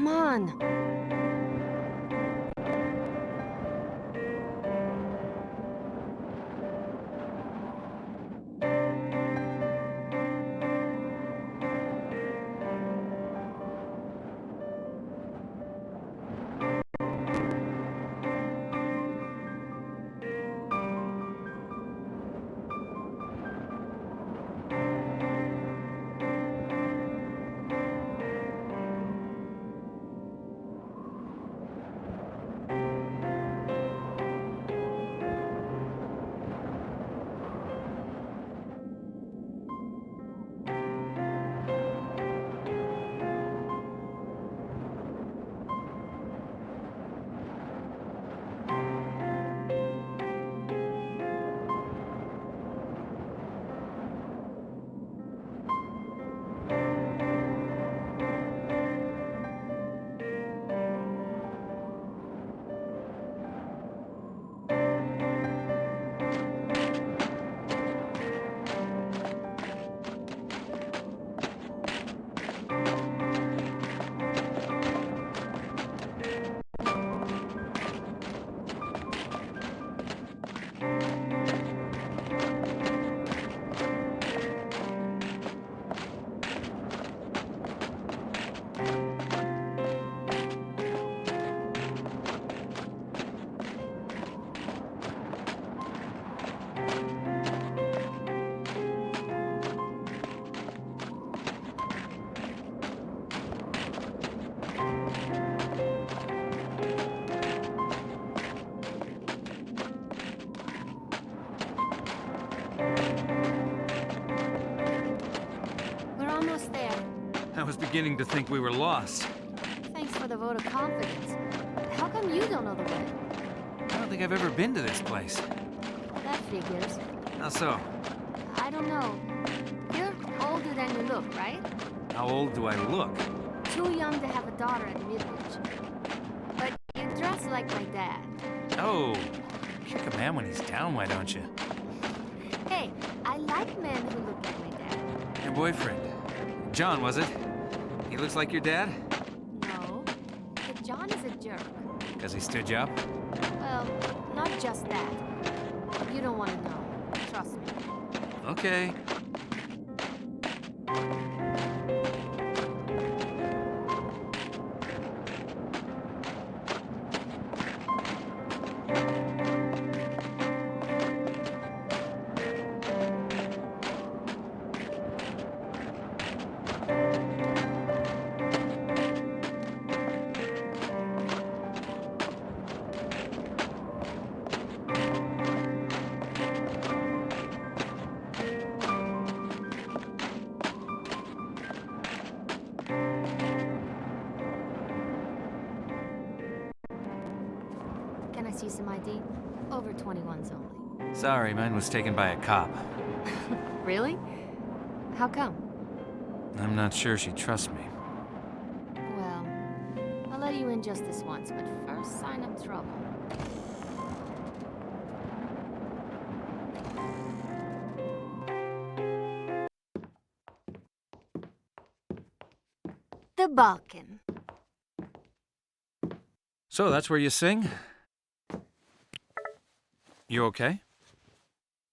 come on. We're almost there. I was beginning to think we were lost. Thanks for the vote of confidence. How come you don't know the way? I don't think I've ever been to this place. That figures. How so? I don't know. You're older than you look, right? How old do I look? Too young to have a daughter at Midwich. But you dress like my dad. Oh, kick a man when he's down, why don't you? Hey, I like men who look like my dad. Your boyfriend. John, was it? He looks like your dad? No, but John is a jerk. Because he stood you up? Well, not just that. You don't want to know. Trust me. Okay. Can I see some ID? Over 21s only. Sorry, mine was taken by a cop. Really? How come? I'm not sure she trusts me. Well, I'll let you in just this once, but first sign of trouble. The Balkan. So that's where you sing? You okay?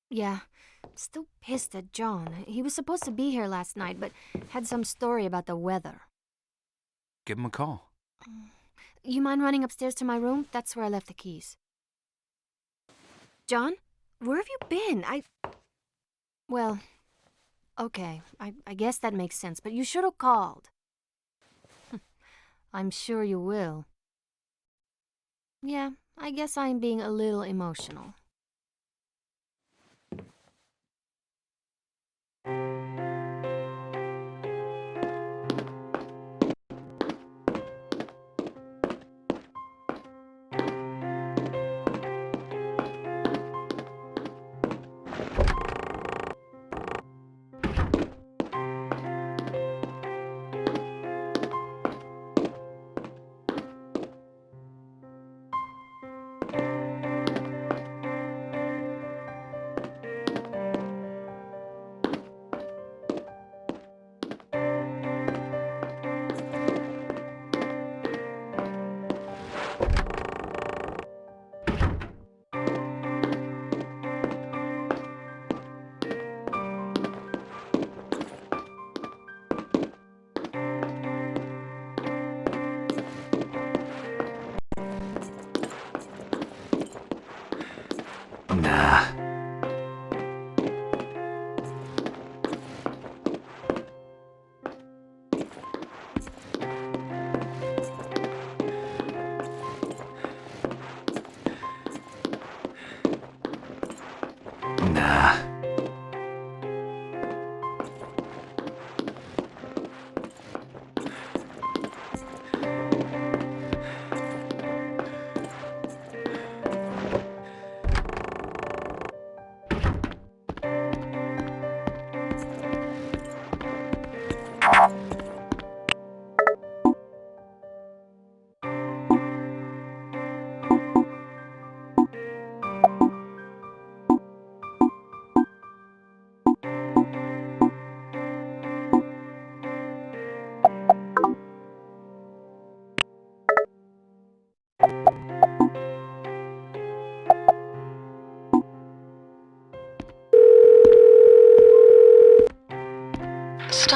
Yeah, still pissed at John. He was supposed to be here last night, but had some story about the weather. Give him a call. You mind running upstairs to my room? That's where I left the keys. John? Where have you been? Well, okay, I guess that makes sense, but you should have called. I'm sure you will. Yeah, I guess I'm being a little emotional.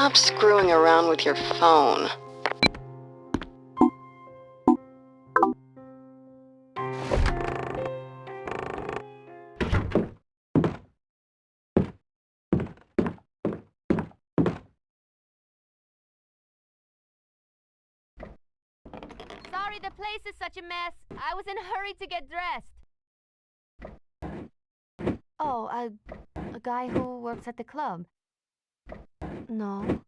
stop screwing around with your phone. Sorry, the place is such a mess. I was in a hurry to get dressed. Oh, a guy who works at the club. No.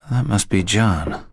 That must be John.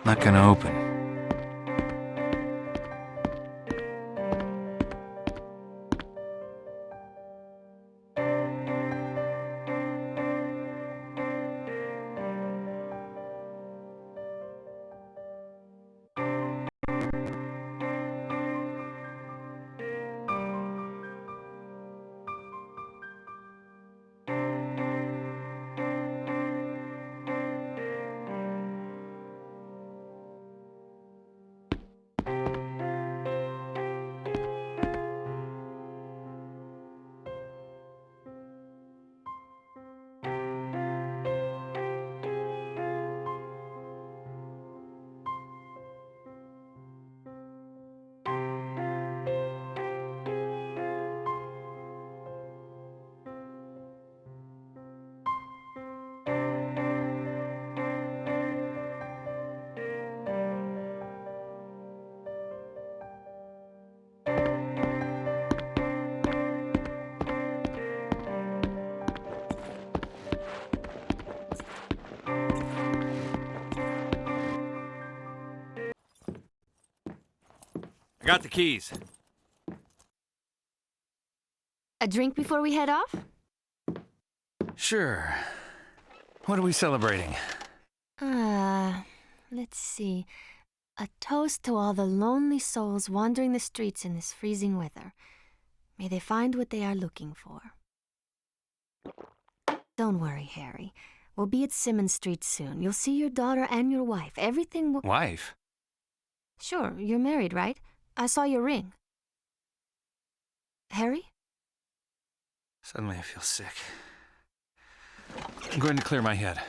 Not gonna open. I got the keys. A drink before we head off? Sure. What are we celebrating? Let's see. A toast to all the lonely souls wandering the streets in this freezing weather. May they find what they are looking for. Don't worry, Harry. We'll be at Simmons Street soon. You'll see your daughter and your wife. Everything will... Wife? Sure, you're married, right? I saw your ring. Harry? Suddenly I feel sick. I'm going to clear my head.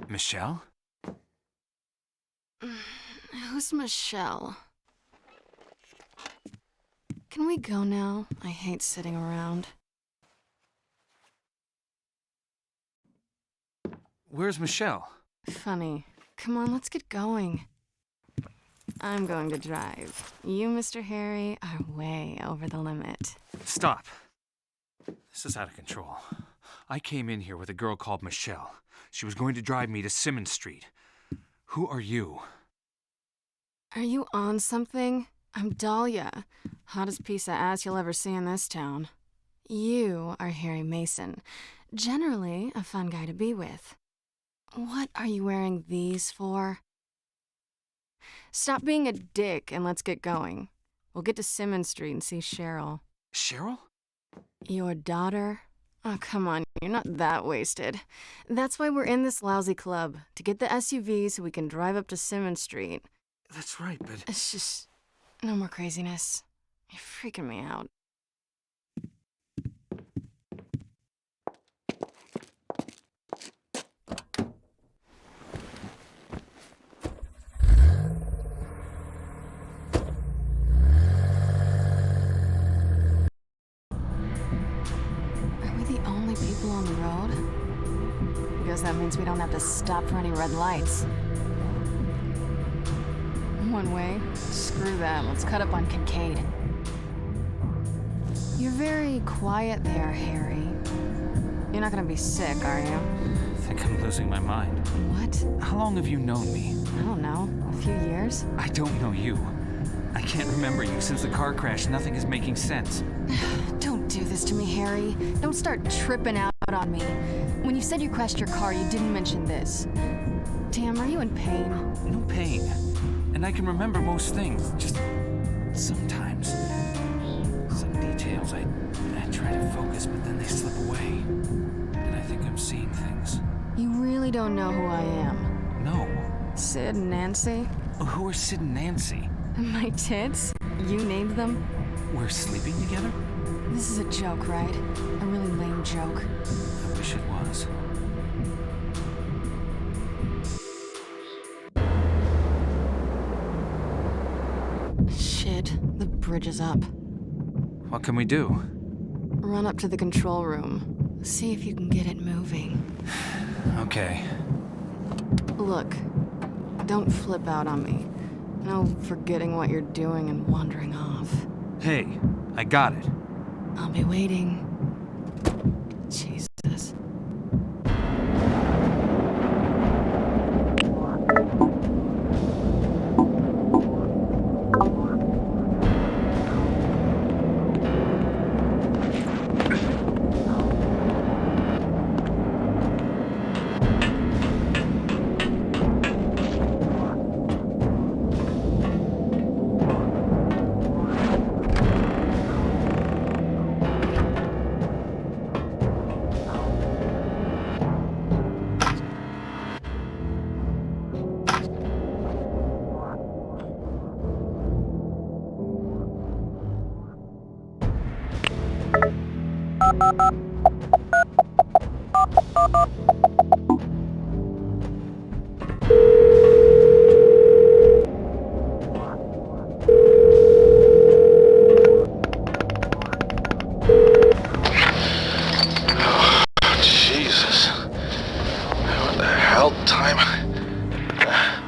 Michelle? Who's Michelle? Can we go now? I hate sitting around. Where's Michelle? Funny. Come on, let's get going. I'm going to drive. You, Mr. Harry, are way over the limit. Stop. This is out of control. I came in here with a girl called Michelle. She was going to drive me to Simmons Street. Who are you? Are you on something? I'm Dahlia. Hottest piece of ass you'll ever see in this town. You are Harry Mason. Generally, a fun guy to be with. What are you wearing these for? Stop being a dick and let's get going. We'll get to Simmons Street and see Cheryl. Cheryl? Your daughter? Oh, come on, you're not that wasted. That's why we're in this lousy club, to get the SUV so we can drive up to Simmons Street. That's right, but... It's just... no more craziness. You're freaking me out. People on the road? Because that means we don't have to stop for any red lights. One way? Screw that. Let's cut up on Kincaid. You're very quiet there, Harry. You're not gonna be sick, are you? I think I'm losing my mind. What? How long have you known me? I don't know. A few years? I don't know you. I can't remember you since the car crash. Nothing is making sense. Don't do this to me, Harry. Don't start tripping out on me. When you said you crashed your car, you didn't mention this. Damn, are you in pain? No pain. And I can remember most things. Just sometimes. Some details I try to focus, but then they slip away. And I think I'm seeing things. You really don't know who I am? No. Sid and Nancy? Who are Sid and Nancy? My tits? You named them? We're sleeping together? This is a joke, right? A really lame joke. I wish it was. Shit, the bridge is up. What can we do? Run up to the control room. See if you can get it moving. Okay. Look, don't flip out on me. No forgetting what you're doing and wandering off. Hey, I got it. I'll be waiting. Jesus. Jesus. What the hell time?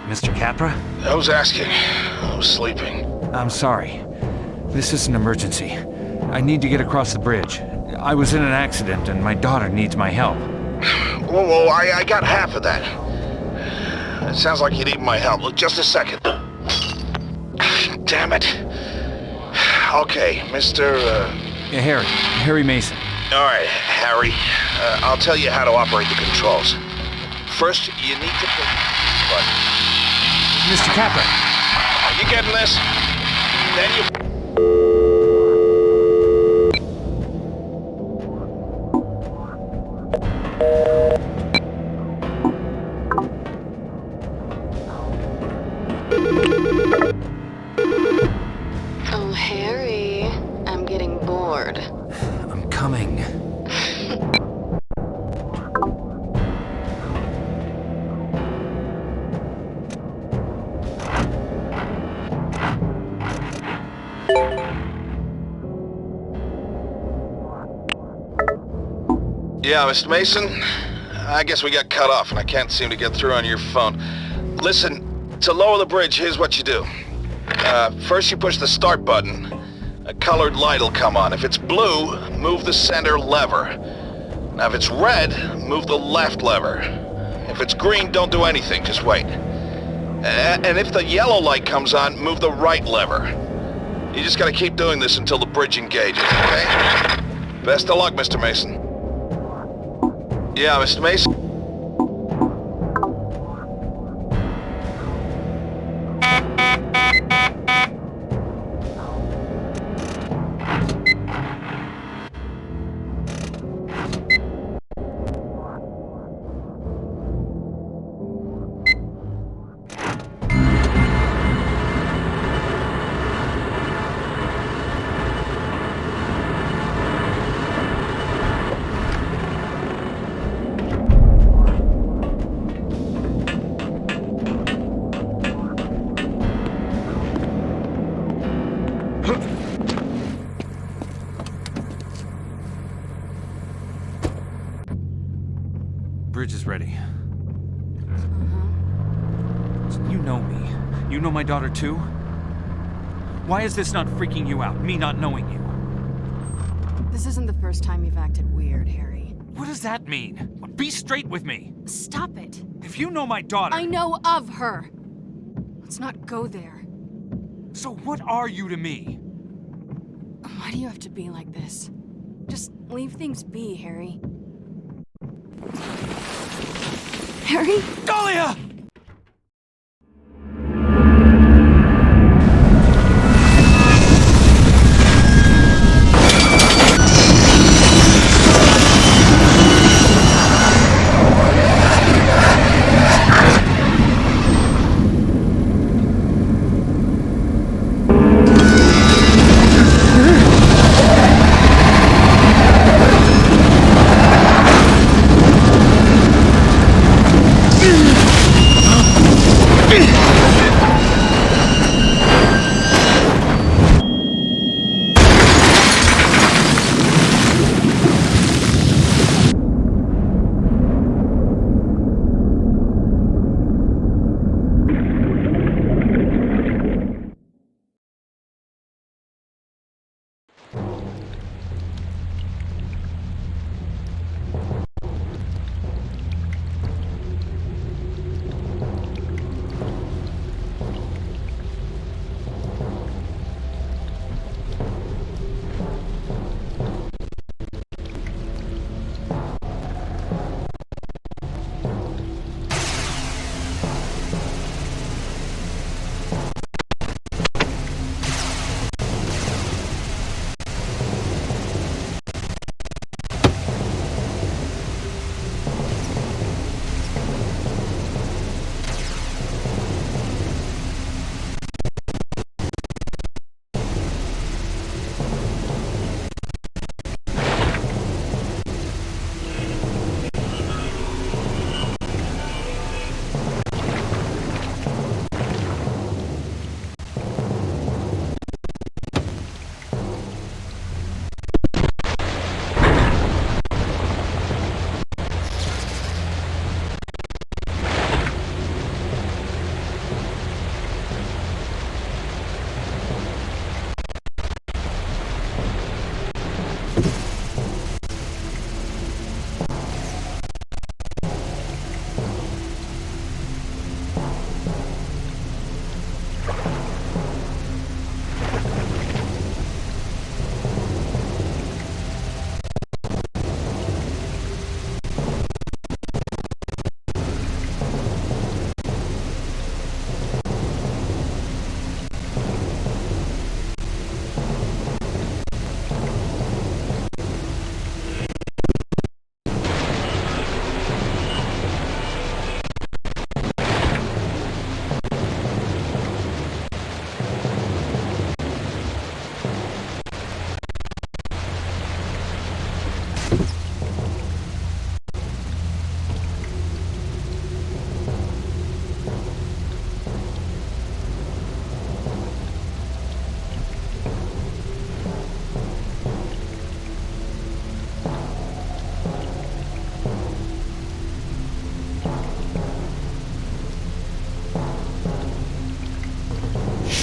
Mr. Capra? I was asking. I was sleeping. I'm sorry. This is an emergency. I need to get across the bridge. I was in an accident and my daughter needs my help. Whoa, I got half of that. It sounds like you need my help. Look, just a second. Damn it. Okay, Mr. Harry Mason. All right, Harry. I'll tell you how to operate the controls. First, you need to push the button. Mr. Capra! Are you getting this? Then you... Oh, Harry, I'm getting bored. I'm coming. Yeah, Mr. Mason? I guess we got cut off and I can't seem to get through on your phone. Listen, to lower the bridge, here's what you do. First you push the start button. A colored light will come on. If it's blue, move the center lever. Now if it's red, move the left lever. If it's green, don't do anything, just wait. And if the yellow light comes on, move the right lever. You just gotta keep doing this until the bridge engages, okay? Best of luck, Mr. Mason. Yeah, Mr. Mason? Bridge is ready. You know me. You know my daughter too? Why is this not freaking you out, me not knowing you? This isn't the first time you've acted weird, Harry. What does that mean? Be straight with me. Stop it. If you know my daughter... I know of her. Let's not go there. So what are you to me? Why do you have to be like this? Just leave things be, Harry. Harry? Dahlia!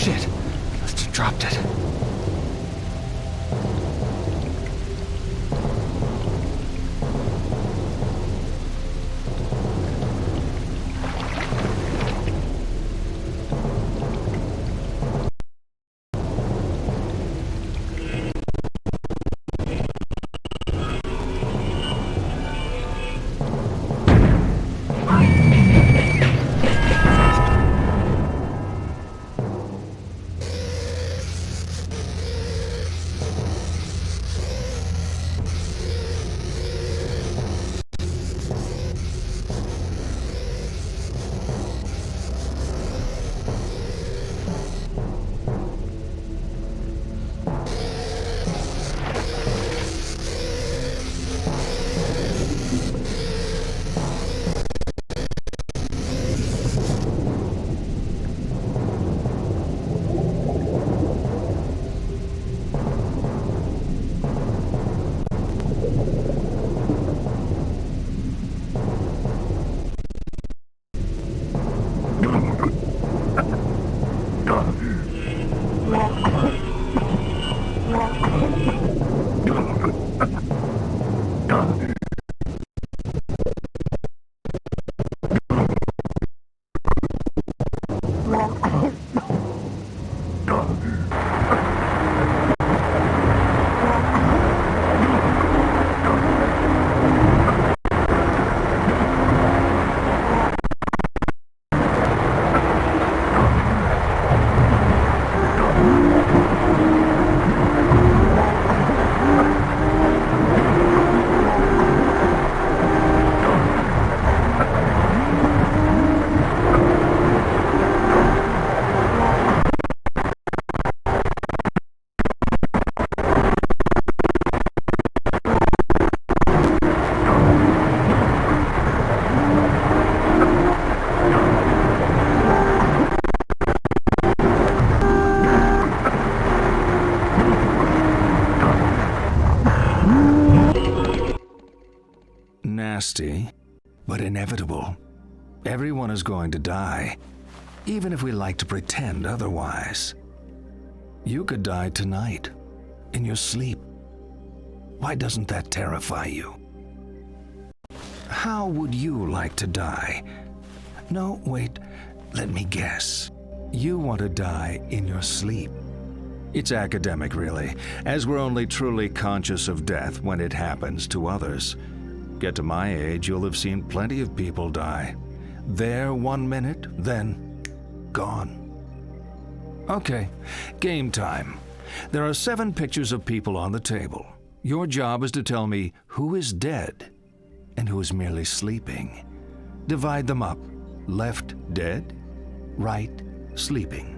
Shit. Must have dropped it. Nasty, but inevitable. Everyone is going to die, even if we like to pretend otherwise. You could die tonight, in your sleep. Why doesn't that terrify you? How would you like to die? No, wait, let me guess. You want to die in your sleep. It's academic, really, as we're only truly conscious of death when it happens to others. Get to my age, you'll have seen plenty of people die. There 1 minute, then gone. Okay, game time. There are 7 pictures of people on the table. Your job is to tell me who is dead and who is merely sleeping. Divide them up. Left, dead. Right, sleeping.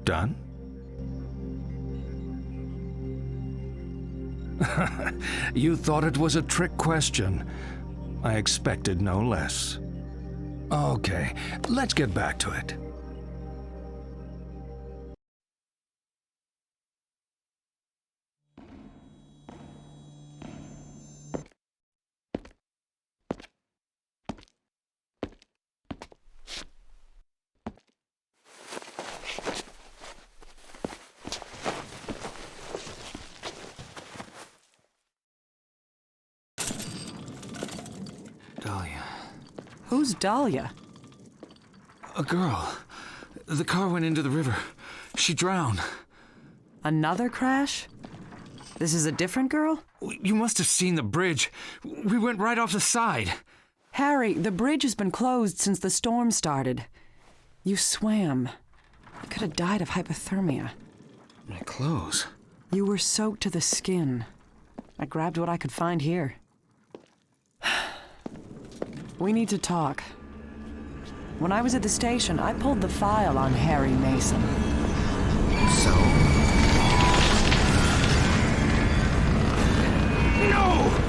Done? You thought it was a trick question. I expected no less. Okay, let's get back to it. Dahlia. Who's Dahlia? A girl. The car went into the river. She drowned. Another crash? This is a different girl? You must have seen the bridge. We went right off the side. Harry, the bridge has been closed since the storm started. You swam. You could have died of hypothermia. My clothes. You were soaked to the skin. I grabbed what I could find here. We need to talk. When I was at the station, I pulled the file on Harry Mason. So? No!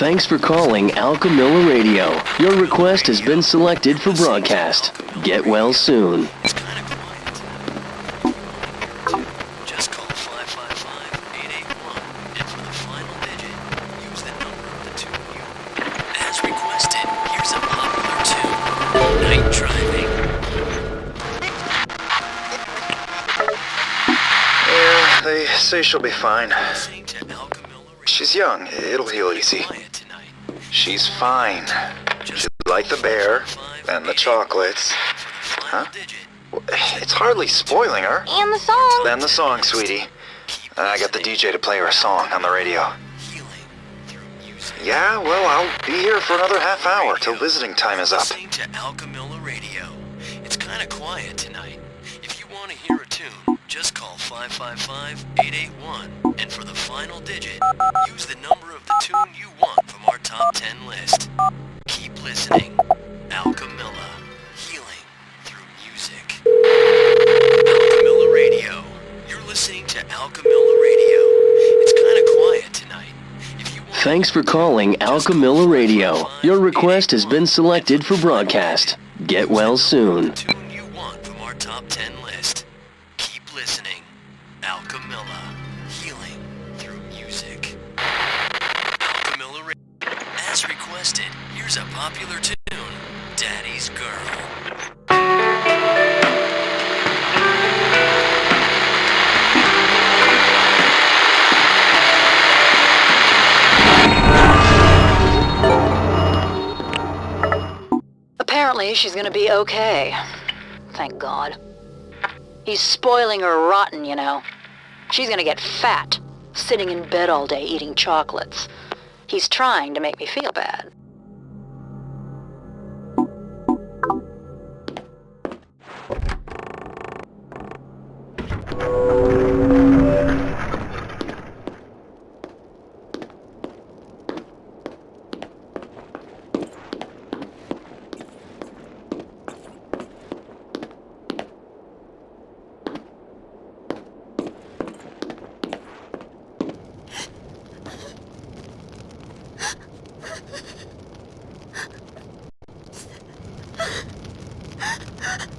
Thanks for calling Alchemilla Radio. Your request has been selected for broadcast. Get well soon. It's kind of quiet. Just call 555-881, and for the final digit, use the number of the tune you... As requested, here's a popular tune. Night Driving. Yeah, they say she'll be fine. Listening to Alchemilla Radio. She's young. It'll heal easy. Quiet tonight. She's fine. She like the bear and the chocolates. Huh? Well, it's hardly spoiling her. And the song. Then the song, sweetie. I got the DJ to play her a song on the radio. Healing through music. Yeah, well, I'll be here for another half hour till visiting time is up. Listening to Alchemilla Radio. It's kind of quiet tonight. If you want to hear a tune, just call 555-881, and for the final digit, use the number of the tune you want from our top 10 list. Keep listening. Alchemilla. Healing through music. Alchemilla Radio. You're listening to Alchemilla Radio. It's kind of quiet tonight. If you want Thanks for calling Alchemilla Radio. Your request has been selected for broadcast. Get well soon. tune you want from our top 10 list. Keep listening. Alchemilla. Healing through music. Alchemilla Radio. As requested, here's a popular tune, Daddy's Girl. Apparently, she's gonna be okay. Thank God. He's spoiling her rotten, you know. She's gonna get fat, sitting in bed all day eating chocolates. He's trying to make me feel bad.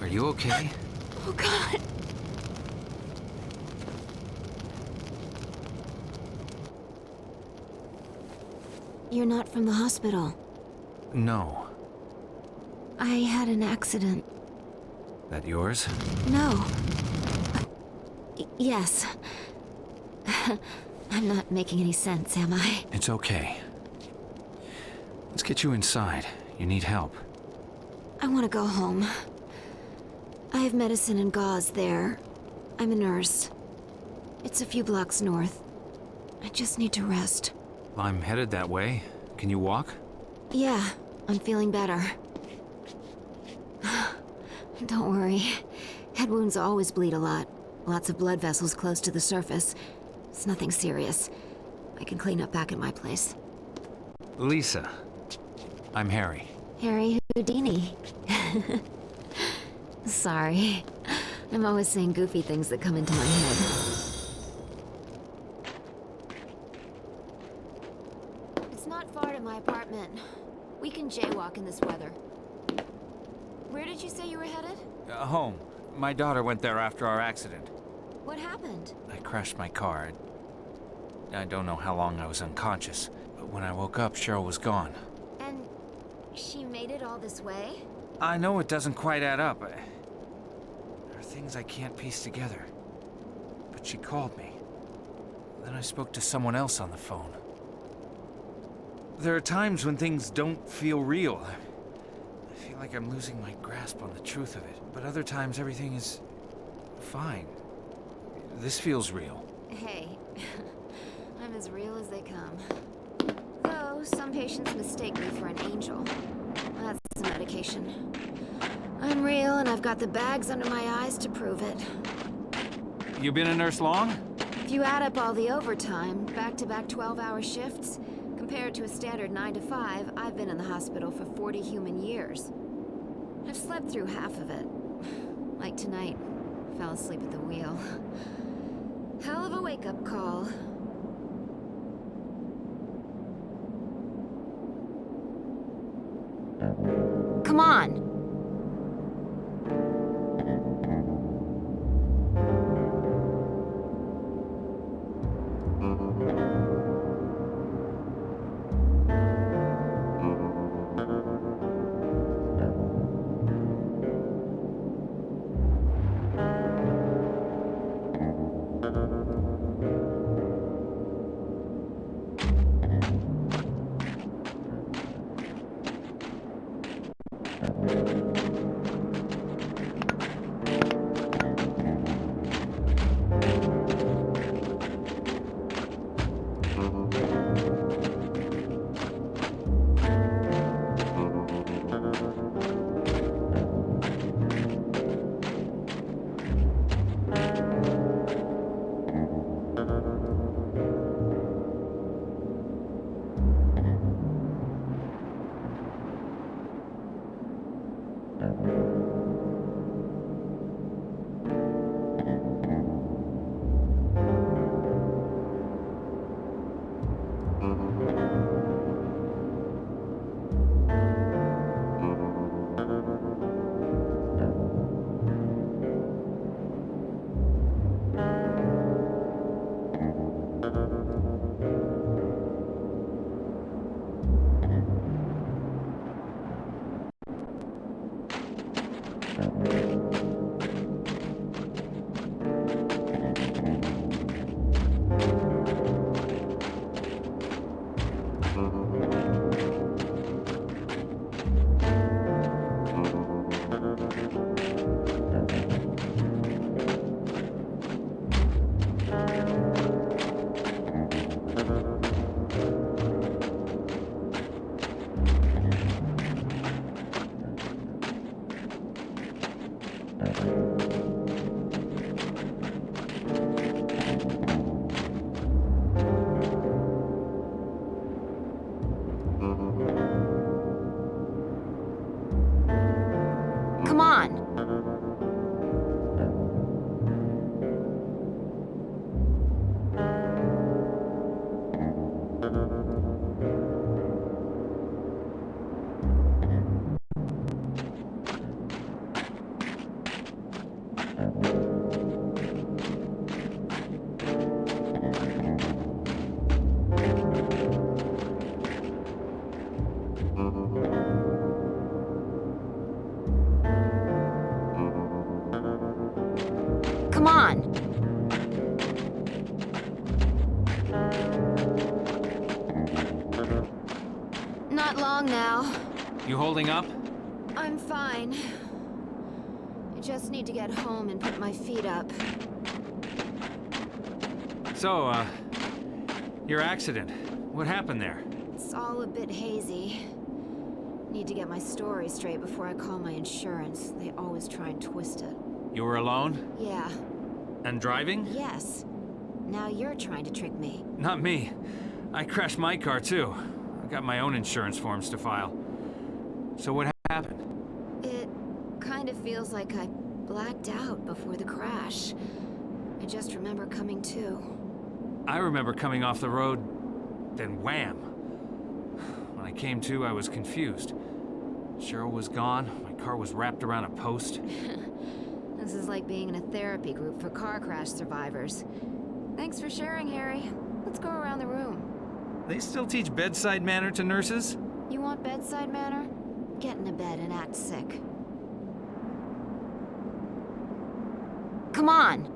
Are you okay? Oh, God. You're not from the hospital. No. I had an accident. That yours? No. Yes. I'm not making any sense, am I? It's okay. Let's get you inside. You need help. I want to go home. I have medicine and gauze there. I'm a nurse. It's a few blocks north. I just need to rest. I'm headed that way. Can you walk? Yeah, I'm feeling better. Don't worry. Head wounds always bleed a lot. Lots of blood vessels close to the surface. It's nothing serious. I can clean up back at my place. Lisa. I'm Harry. Harry Houdini. Sorry. I'm always saying goofy things that come into my head. It's not far to my apartment. We can jaywalk in this weather. Where did you say you were headed? Home. My daughter went there after our accident. What happened? I crashed my car. I don't know how long I was unconscious, but when I woke up, Cheryl was gone. And she made it all this way? I know it doesn't quite add up. There are things I can't piece together. But she called me. Then I spoke to someone else on the phone. There are times when things don't feel real. I feel like I'm losing my grasp on the truth of it. But other times everything is fine. This feels real. Hey, I'm as real as they come. Though, some patients mistake me for an angel. That's the medication. I'm real, and I've got the bags under my eyes to prove it. You been a nurse long? If you add up all the overtime, back-to-back 12-hour shifts, compared to a standard 9 to 5, I've been in the hospital for 40 human years. I've slept through half of it. Like tonight, fell asleep at the wheel. Hell of a wake-up call. Come on. Come on. Not long now. You holding up? I'm fine. I just need to get home and put my feet up. So, your accident. What happened there? It's all a bit hazy. Need to get my story straight before I call my insurance. They always try and twist it. You were alone? Yeah. And driving? Yes. Now you're trying to trick me. Not me. I crashed my car, too. I got my own insurance forms to file. So what happened? It kind of feels like I blacked out before the crash. I just remember coming to. I remember coming off the road, then wham! When I came to, I was confused. Cheryl was gone, my car was wrapped around a post. This is like being in a therapy group for car crash survivors. Thanks for sharing, Harry. Let's go around the room. They still teach bedside manner to nurses? You want bedside manner? Get in a bed and act sick. Come on!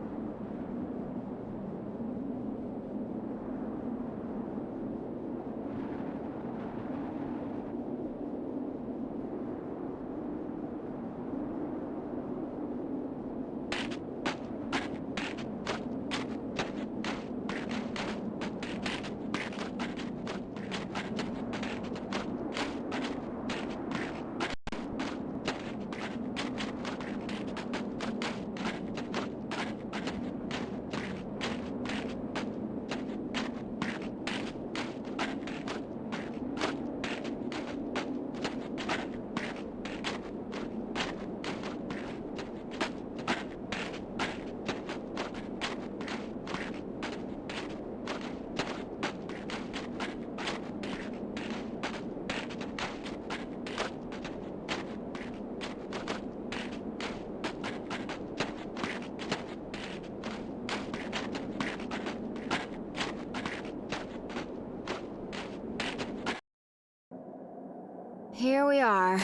Here we are.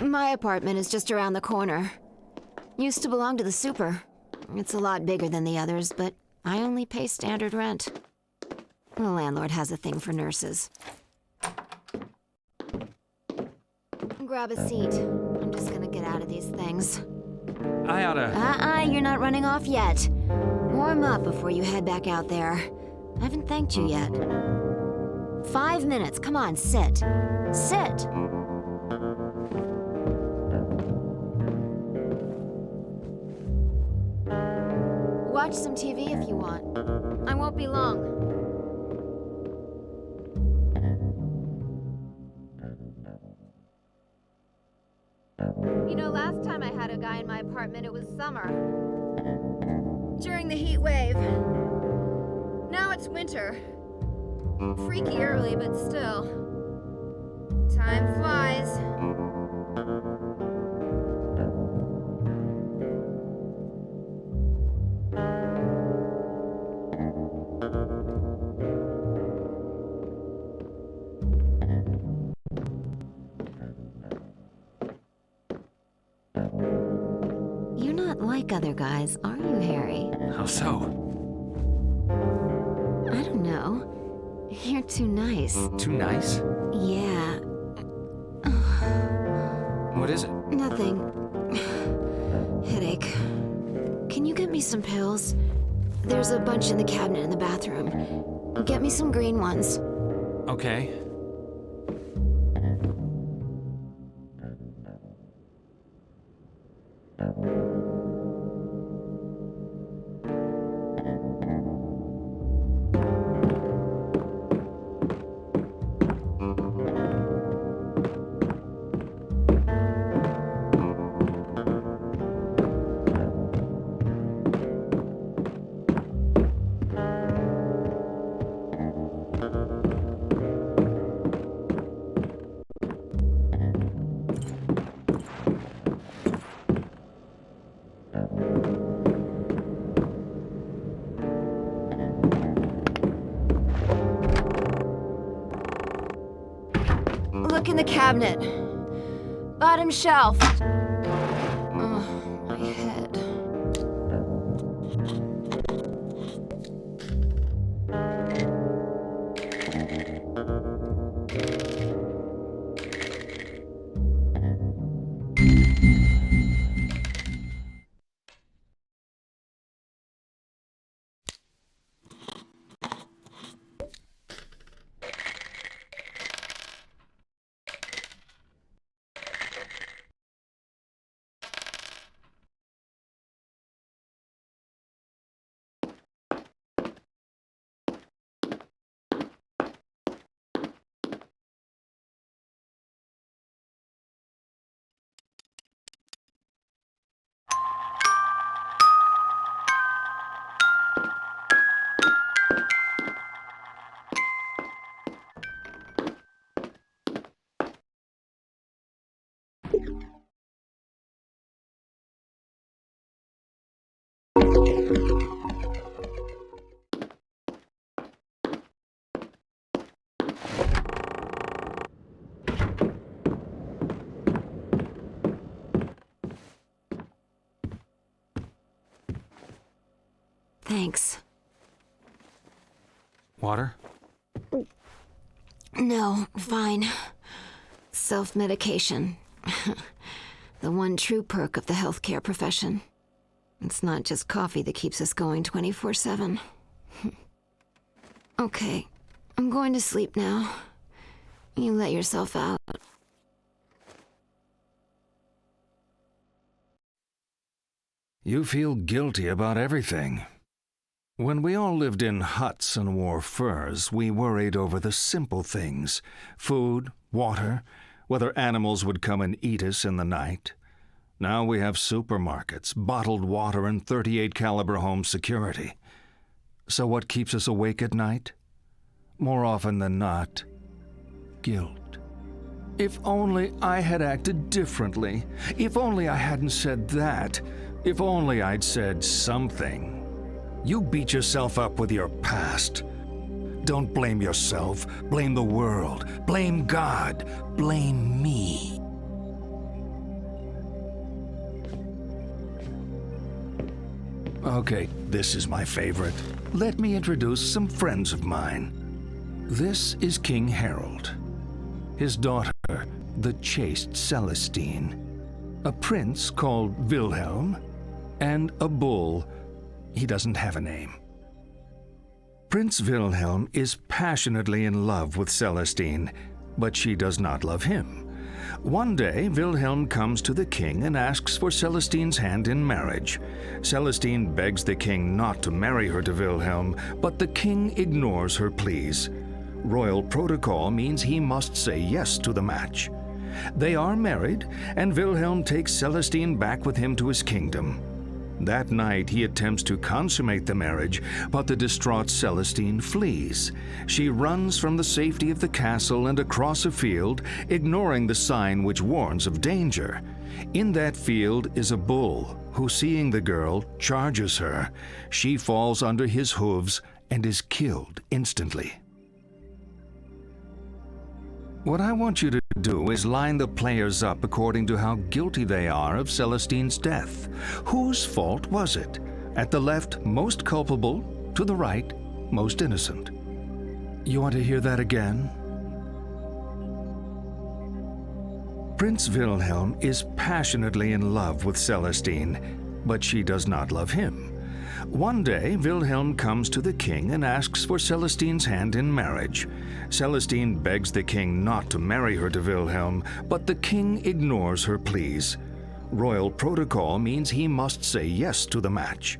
My apartment is just around the corner. Used to belong to the super. It's a lot bigger than the others, but I only pay standard rent. The landlord has a thing for nurses. Grab a seat. I'm just gonna get out of these things. I oughta... You're not running off yet. Warm up before you head back out there. I haven't thanked you yet. 5 minutes. Come on, sit. Sit! watch some TV if you want. I won't be long. You know, last time I had a guy in my apartment, it was summer. During the heat wave. Now it's winter. Freaky early, but still. Time flies. You're not like other guys, are you, Harry? How so? I don't know. You're too nice. Too nice? Yeah. What is it? Nothing. Headache. Can you get me some pills? There's a bunch in the cabinet in the bathroom. Get me some green ones. Okay. Look in the cabinet. Bottom shelf. Oh, my head. Thanks. Water? No, fine. Self-medication. The one true perk of the healthcare profession. It's not just coffee that keeps us going 24/7. Okay, I'm going to sleep now. You let yourself out. You feel guilty about everything. When we all lived in huts and wore furs, we worried over the simple things: food, water, whether animals would come and eat us in the night. Now we have supermarkets, bottled water, and .38 caliber home security. So what keeps us awake at night? More often than not, guilt. If only I had acted differently. If only I hadn't said that. If only I'd said something. You beat yourself up with your past. Don't blame yourself. Blame the world. Blame God. Blame me. Okay, this is my favorite. Let me introduce some friends of mine. This is King Harold. His daughter, the chaste Celestine. A prince called Wilhelm. And a bull. He doesn't have a name. Prince Wilhelm is passionately in love with Celestine, but she does not love him. One day, Wilhelm comes to the king and asks for Celestine's hand in marriage. Celestine begs the king not to marry her to Wilhelm, but the king ignores her pleas. Royal protocol means he must say yes to the match. They are married, and Wilhelm takes Celestine back with him to his kingdom. That night, he attempts to consummate the marriage, but the distraught Celestine flees. She runs from the safety of the castle and across a field, ignoring the sign which warns of danger. In that field is a bull, who, seeing the girl, charges her. She falls under his hooves and is killed instantly. What I want you to do is line the players up according to how guilty they are of Celestine's death. Whose fault was it? At the left, most culpable; to the right, most innocent. You want to hear that again? Prince Wilhelm is passionately in love with Celestine, but she does not love him. One day, Wilhelm comes to the king and asks for Celestine's hand in marriage. Celestine begs the king not to marry her to Wilhelm, but the king ignores her pleas. Royal protocol means he must say yes to the match.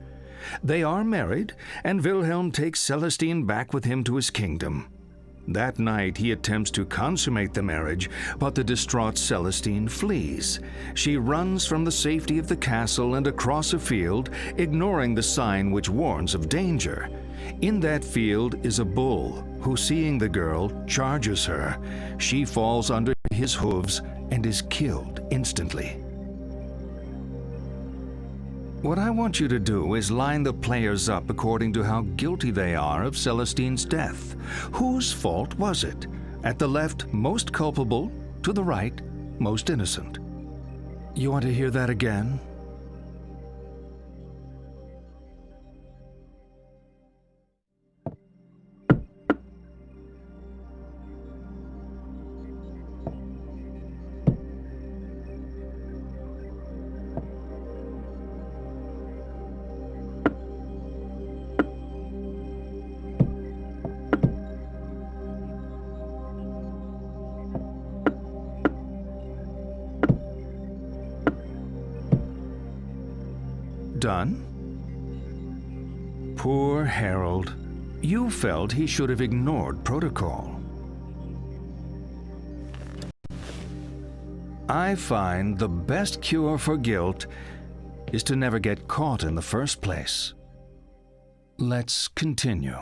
They are married, and Wilhelm takes Celestine back with him to his kingdom. That night, he attempts to consummate the marriage, but the distraught Celestine flees. She runs from the safety of the castle and across a field, ignoring the sign which warns of danger. In that field is a bull, who, seeing the girl, charges her. She falls under his hooves and is killed instantly. What I want you to do is line the players up according to how guilty they are of Celestine's death. Whose fault was it? At the left, most culpable; to the right, most innocent. You want to hear that again? Done? Poor Harold. You felt he should have ignored protocol. I find the best cure for guilt is to never get caught in the first place. Let's continue.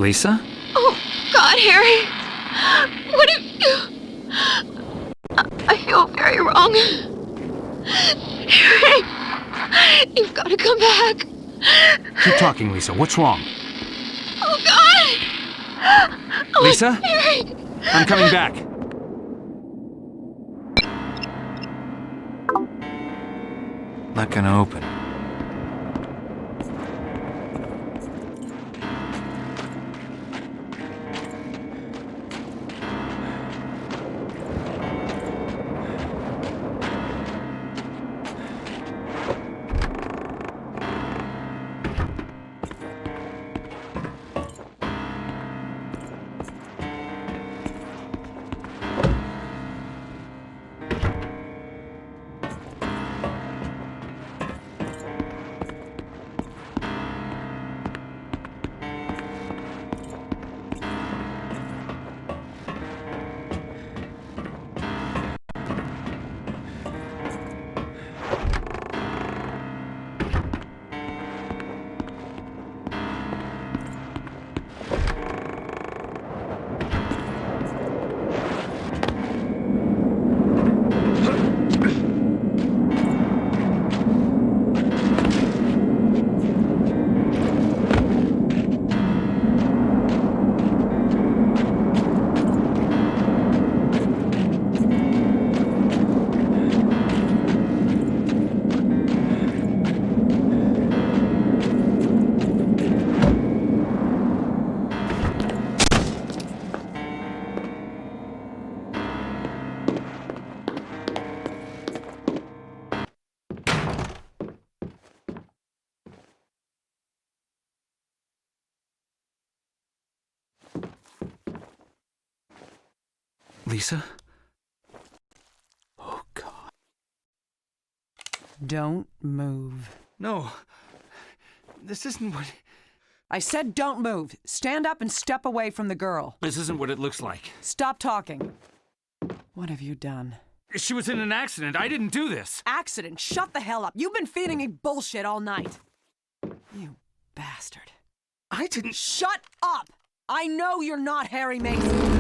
Lisa? Oh, God, Harry. What have you... I feel very wrong. Harry, you've got to come back. Keep talking, Lisa. What's wrong? Oh, God! Oh, Lisa? Harry! I'm coming back. Not gonna open. Lisa? Oh, God. Don't move. No. This isn't what... I said don't move. Stand up and step away from the girl. This isn't what it looks like. Stop talking. What have you done? She was in an accident. I didn't do this. Accident? Shut the hell up. You've been feeding me bullshit all night. You bastard. I didn't... Shut up! I know you're not Harry Mason.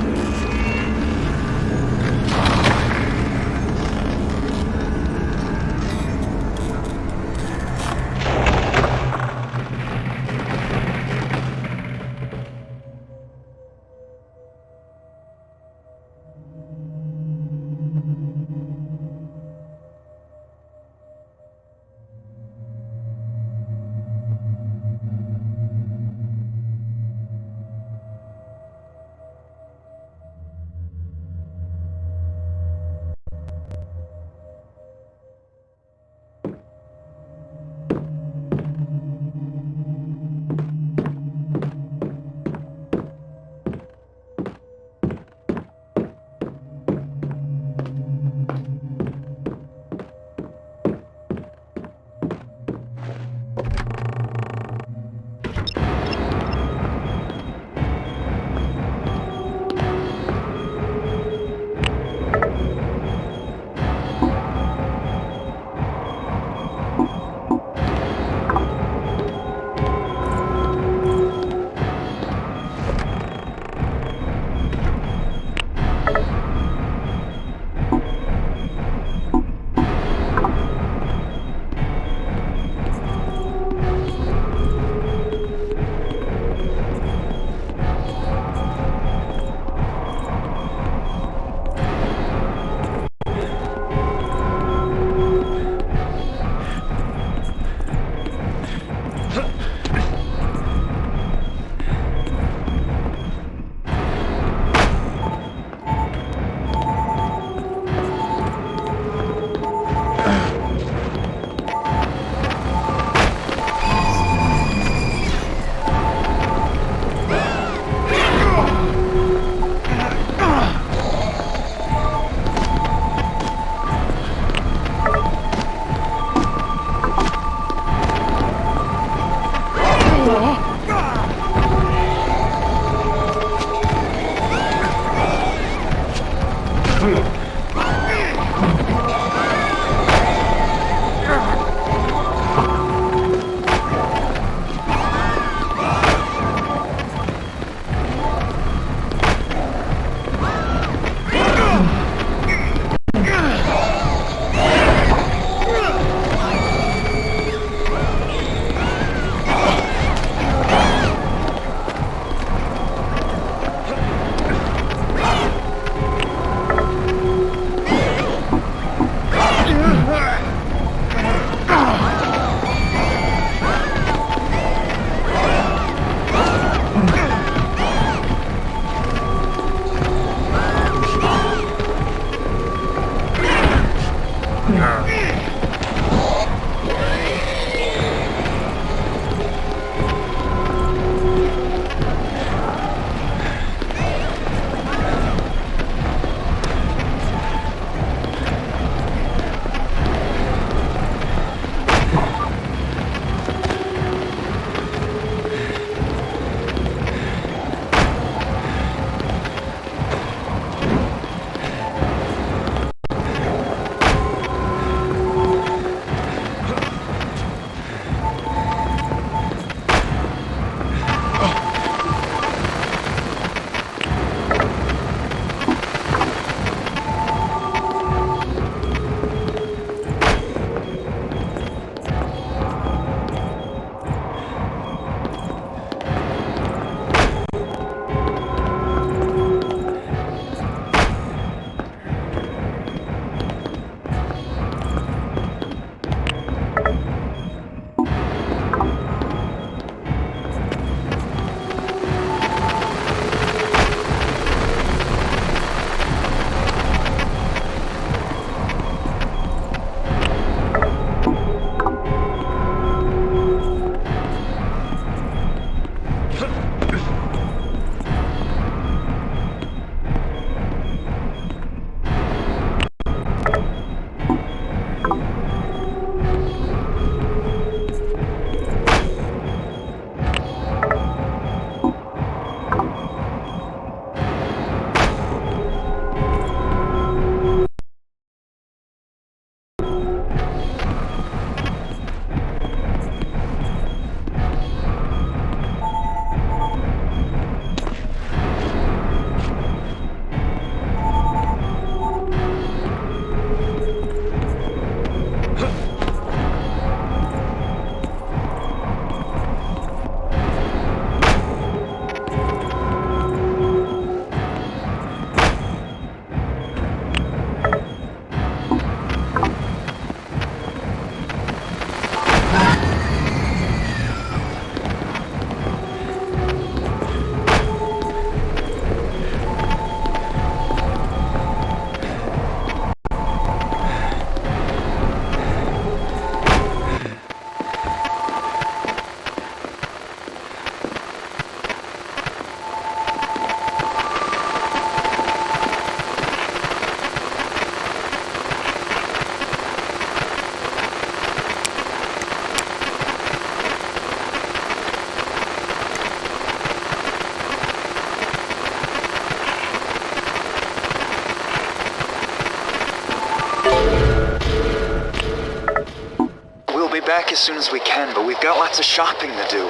back as soon as we can, but we've got lots of shopping to do.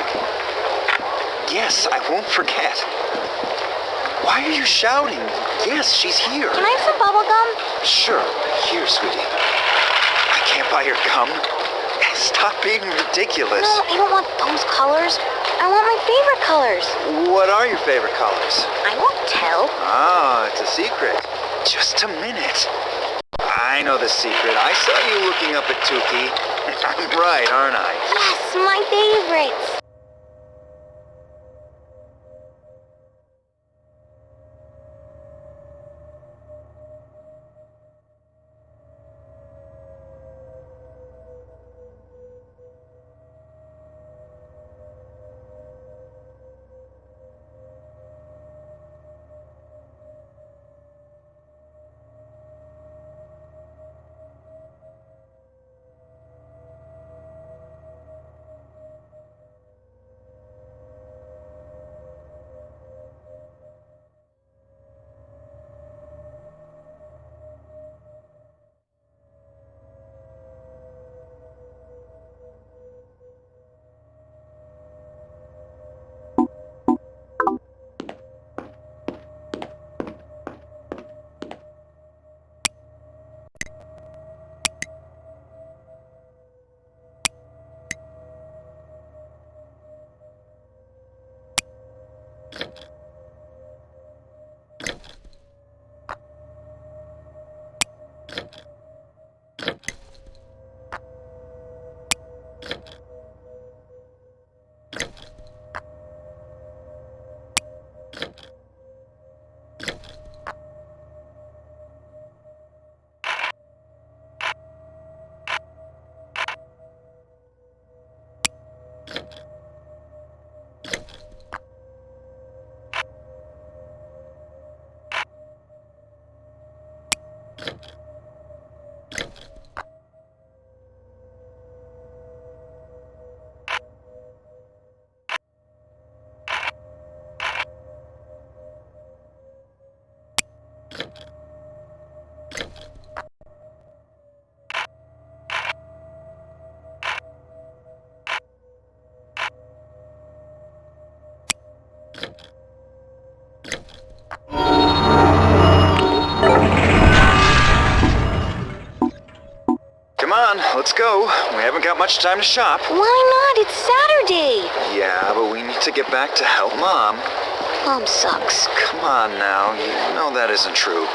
Yes, I won't forget. Why are you shouting? Yes, she's here. Can I have some bubble gum? Sure. Here, sweetie. I can't buy your gum. Stop being ridiculous. No, I don't want those colors. I want my favorite colors. What are your favorite colors? I won't tell. Ah, it's a secret. Just a minute. I know the secret. I saw you looking up at Tuki. I'm right, aren't I? Yes, my favorites. Come on, let's go. We haven't got much time to shop. Why not? It's Saturday. Yeah, but we need to get back to help Mom. Mom sucks. Come on now, you know that isn't true.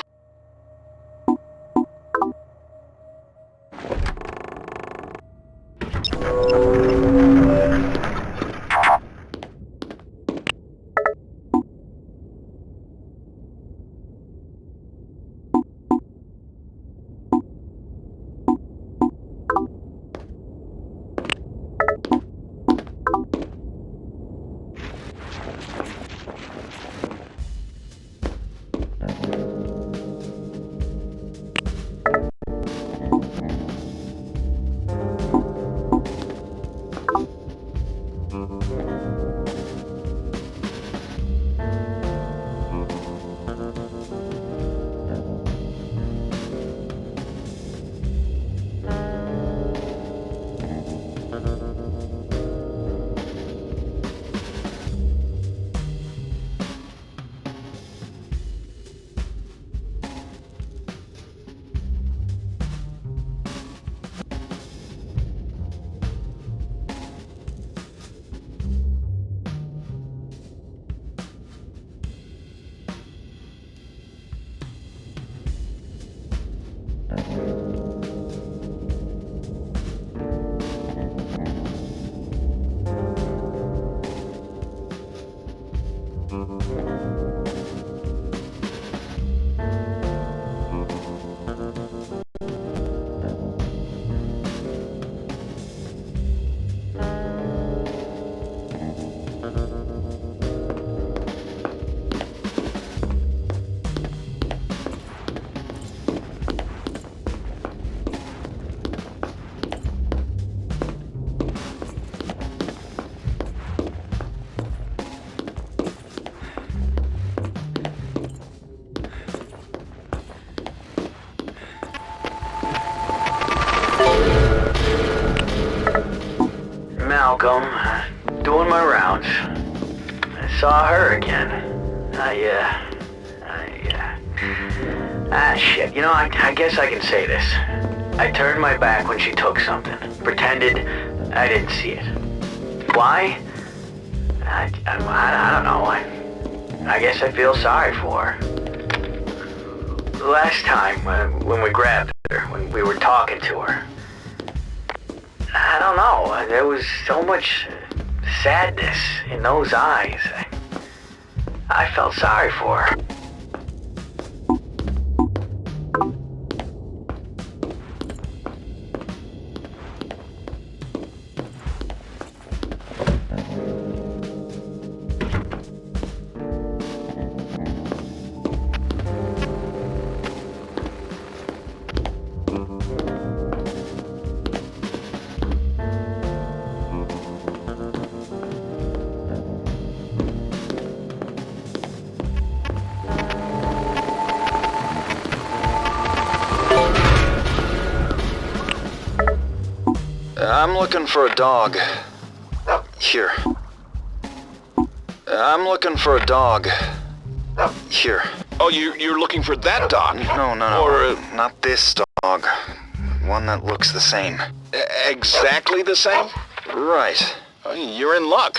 welcome. Doing my rounds. I saw her again. Shit. You know, I guess I can say this. I turned my back when she took something. Pretended I didn't see it. Why? I don't know. I guess I feel sorry for her. Last time, when we grabbed her, when we were talking to her, I don't know. There was so much sadness in those eyes. I felt sorry for her. I'm looking for a dog. Here. I'm looking for a dog. Here. Oh, you're looking for that dog? No. Or, not this dog. One that looks the same. exactly the same? Right. Oh, you're in luck.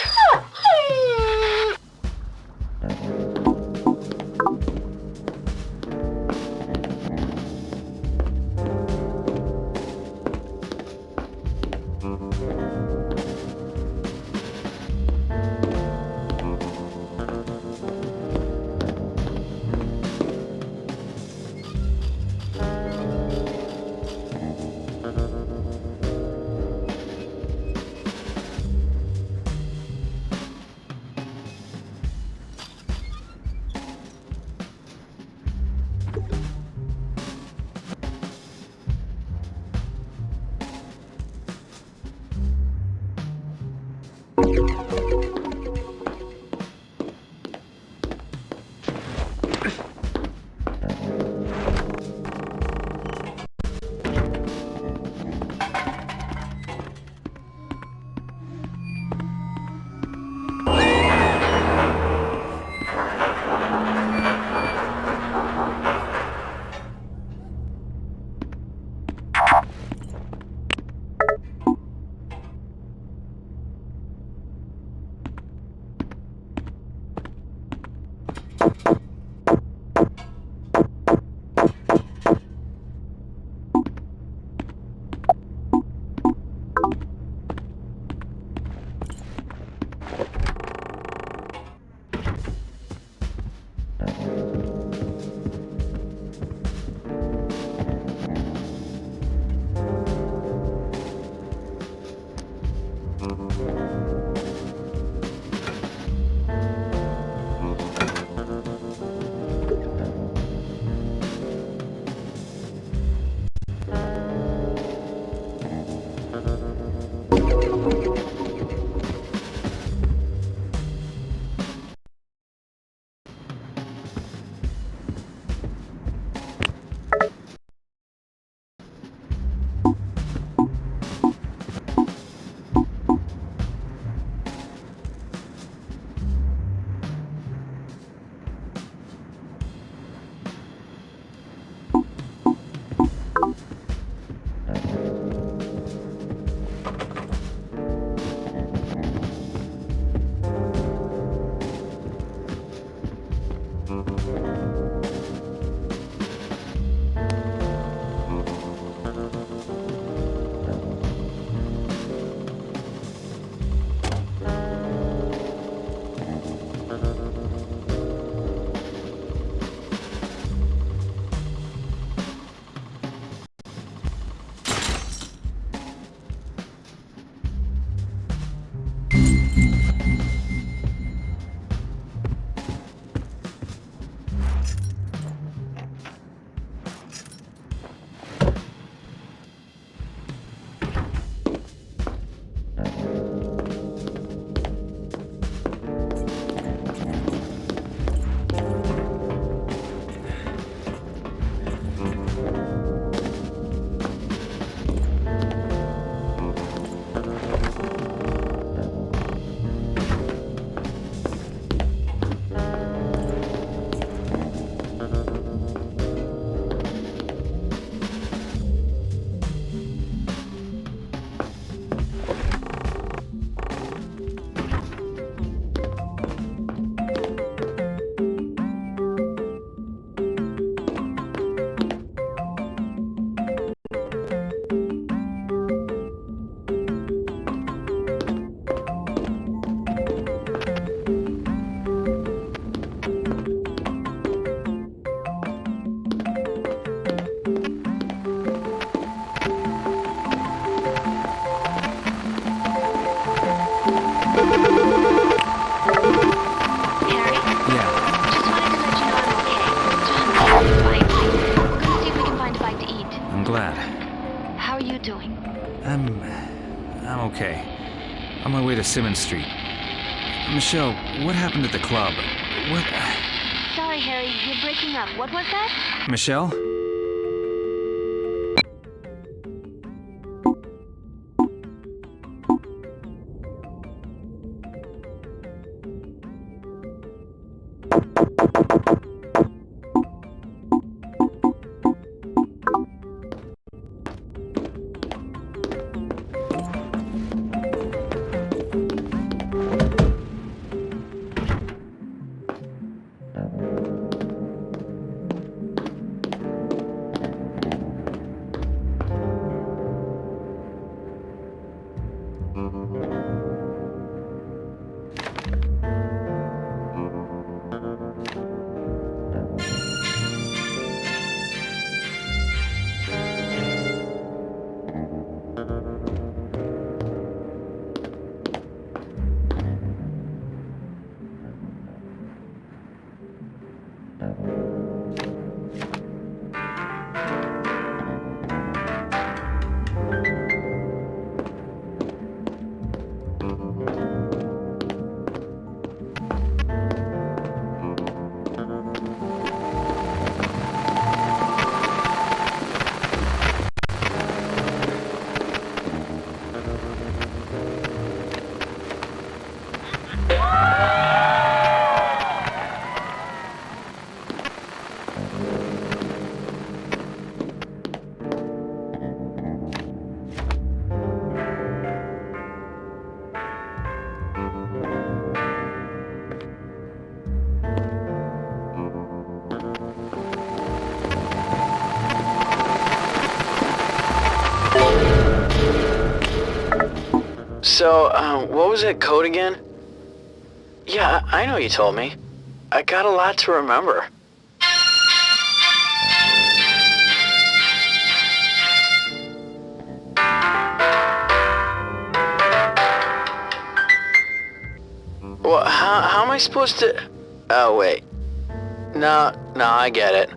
to Simmons Street. Michelle, what happened at the club? What... Sorry, Harry, you're breaking up. What was that? Michelle? So, what was that code again? Yeah, I know you told me. I got a lot to remember. Well, how am I supposed to... Oh, wait. No, I get it.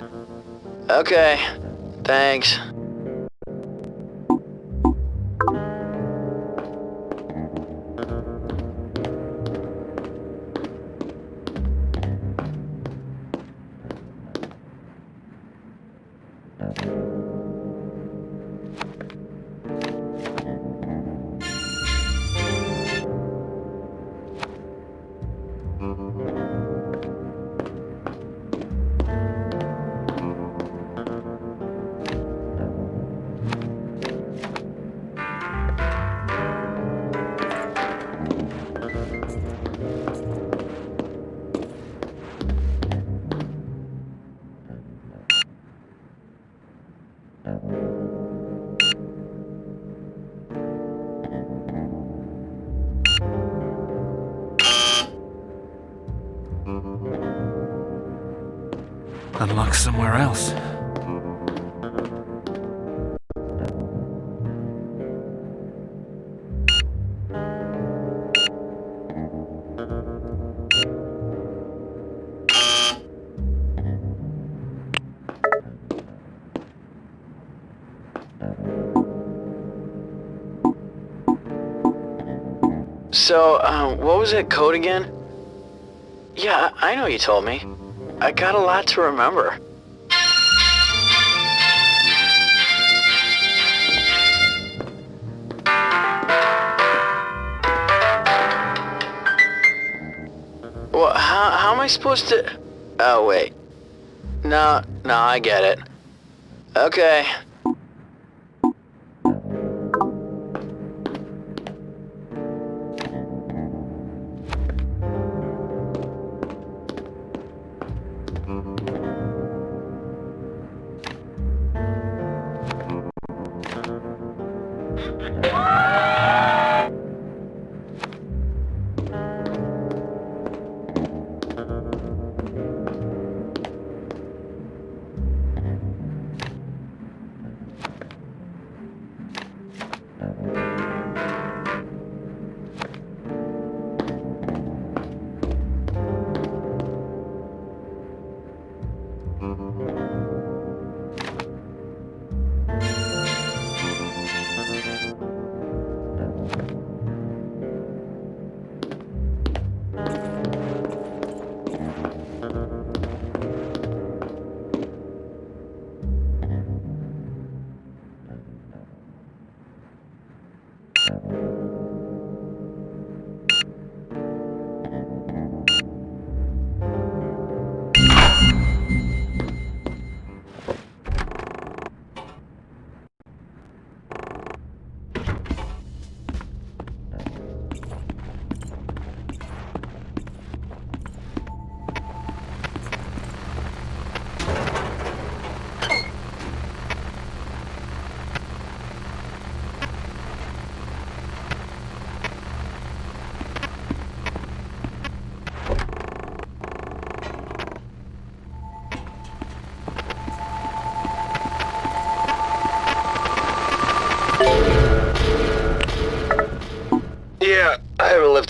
Okay, thanks. Unlock somewhere else. So, what was that code again? Yeah, I know you told me. I got a lot to remember. Well, how am I supposed to... Oh, wait. No, I get it. Okay.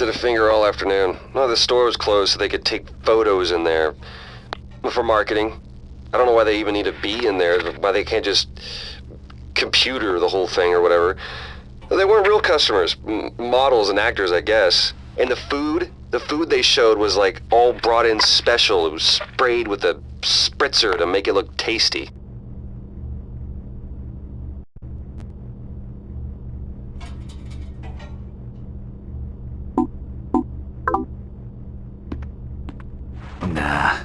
lifted a finger all afternoon. Well, the store was closed so they could take photos in there. For marketing. I don't know why they even need to be in there, why they can't just computer the whole thing or whatever. They weren't real customers, models and actors, I guess. And the food they showed was like all brought in special. It was sprayed with a spritzer to make it look tasty. Nah,